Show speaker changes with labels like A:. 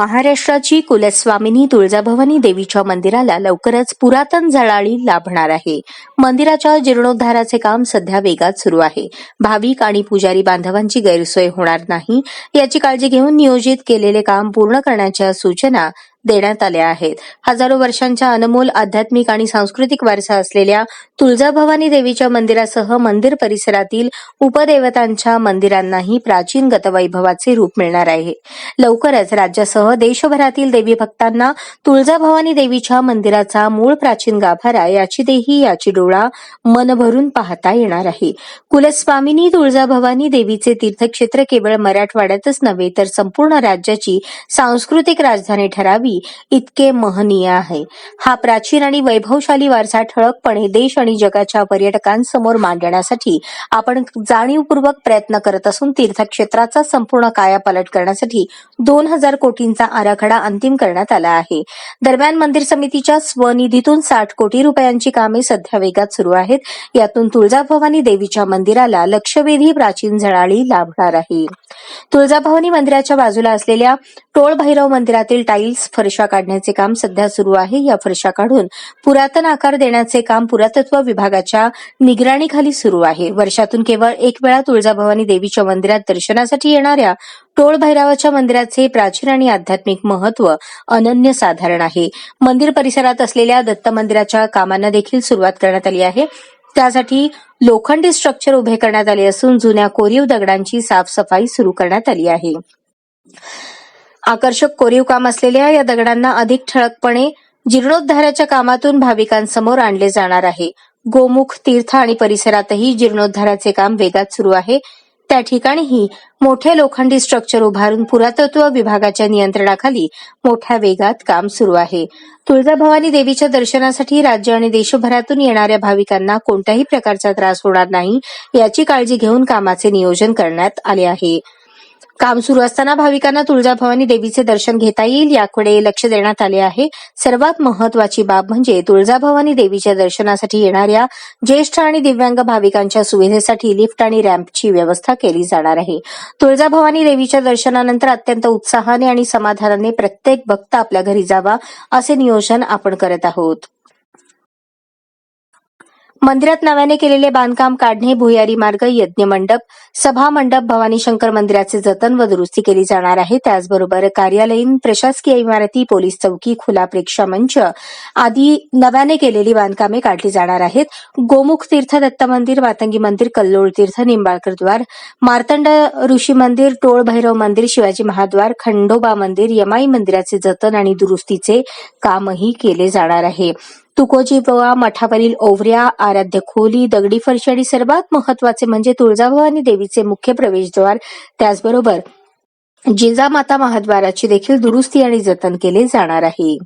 A: महाराष्ट्राची कुलस्वामिनी तुळजाभवानी देवीच्या मंदिराला लवकरच पुरातन झळाळी लाभणार आहे. मंदिराच्या जीर्णोद्धाराचे काम सध्या वेगात सुरू आहे. भाविक आणि पुजारी बांधवांची गैरसोय होणार नाही याची काळजी घेऊन नियोजित केलेले काम पूर्ण करण्याच्या सूचना देण्यात आल्या आहेत. हजारो वर्षांच्या अनमोल आध्यात्मिक आणि सांस्कृतिक वारसा असलेल्या तुळजाभवानी देवीच्या मंदिरासह मंदिर परिसरातील उपदेवतांच्या मंदिरांनाही प्राचीन गतवैभवाचे रूप मिळणार आहे. लवकरच राज्यासह देशभरातील देवी भक्तांना तुळजाभवानी देवीच्या मंदिराचा मूळ प्राचीन गाभारा याची देही याची डोळा मन भरून पाहता येणार आहे. कुलस्वामिनी तुळजाभवानी देवीचे तीर्थक्षेत्र केवळ मराठवाड्यातच नव्हे तर संपूर्ण राज्याची सांस्कृतिक राजधानी ठरावी इतके महनीय आहे. हा प्राचीन आणि वैभवशाली वारसा ठळकपणे देश आणि जगाच्या पर्यटकांसमोर मांडण्यासाठी आपण जाणीवपूर्वक प्रयत्न करत असून तीर्थक्षेत्राचा संपूर्ण कायापालट करण्यासाठी 2000 कोटींचा आराखडा अंतिम करण्यात आला आहे. दरम्यान मंदिर समितीच्या स्वनिधीतून 60 कोटी रुपयांची कामे सध्या वेगात सुरू आहेत. यातून तुळजाभवानी देवीच्या मंदिराला लक्षवेधी प्राचीन झळाळी लाभणार आहे. तुळजाभवानी मंदिराच्या बाजूला असलेल्या टोळ भैरव मंदिरातील टाइल्स फरशा काढण्याचे काम सध्या सुरू आहे. या फरशा काढून पुरातन आकार देण्याचे काम पुरातत्व विभागाच्या निगराणीखाली सुरू आहे. वर्षातून केवळ एक वेळा तुळजाभवानी देवीच्या मंदिरात दर्शनासाठी येणाऱ्या टोळ भैरवाच्या मंदिराचे प्राचीन आणि आध्यात्मिक महत्व अनन्यसाधारण आहे. मंदिर परिसरात असलेल्या दत्त मंदिराच्या कामांना देखील सुरुवात करण्यात आली आहे. त्यासाठी लोखंडी स्ट्रक्चर उभे करण्यात आले असून जुन्या कोरीव दगडांची साफसफाई सुरू करण्यात आली आहे. आकर्षक कोरीव काम असलेल्या या दगडांना अधिक ठळकपणे जीर्णोद्धाराच्या कामातून भाविकांसमोर आणले जाणार आहे. गोमुख तीर्थ आणि परिसरातही जीर्णोद्धाराचे काम वेगात सुरू आहे. त्या ठिकाणीही मोठे लोखंडी स्ट्रक्चर उभारून पुरातत्व विभागाच्या नियंत्रणाखाली मोठ्या वेगात काम सुरू आहे. तुळजाभवानी देवीच्या दर्शनासाठी राज्य आणि देशभरातून येणाऱ्या भाविकांना कोणत्याही प्रकारचा त्रास होणार नाही याची काळजी घेऊन कामाचे नियोजन करण्यात आले आहे. काम सुरू असताना भाविकांना तुळजाभवानी देवीचे दर्शन घेता येईल याकडे लक्ष देण्यात आले आहे. सर्वात महत्वाची बाब म्हणजे तुळजाभवानी देवीच्या दर्शनासाठी येणाऱ्या ज्येष्ठ आणि दिव्यांग भाविकांच्या सुविधेसाठी लिफ्ट आणि रॅम्पची व्यवस्था केली जाणार आहे. तुळजाभवानी देवीच्या दर्शनानंतर अत्यंत उत्साहाने आणि समाधानाने प्रत्येक भक्त आपल्या घरी जावा असे नियोजन आपण करत आहोत. मंदिरात नव्याने केलेले बांधकाम काढणे, भुयारी मार्ग, यज्ञ मंडप, सभा मंडप, भवानी शंकर मंदिराचे जतन व दुरुस्ती केली जाणार आहे. त्याचबरोबर कार्यालयीन, प्रशासकीय इमारती, पोलीस चौकी, खुला प्रेक्षामंच आदी नव्याने केलेली बांधकामे काढली जाणार आहेत. गोमुख तीर्थ, दत्त मंदिर, मातंगी मंदिर, कल्लोळ तीर्थ, निंबाळकर द्वार, मार्तंड ऋषी मंदिर, टोळ भैरव मंदिर, शिवाजी महाद्वार, खंडोबा मंदिर, यमाई मंदिराचे जतन आणि दुरुस्तीचे कामही केले जाणार आहे. तुकोजी बुवा मठावरील ओवऱ्या, आराध्य खोली, दगडी फरशी आणि सर्वात महत्वाचे म्हणजे तुळजाभवानी देवीचे मुख्य प्रवेशद्वार, त्याचबरोबर जिजामाता महाद्वाराची देखील दुरुस्ती आणि जतन केले जाणार आहे.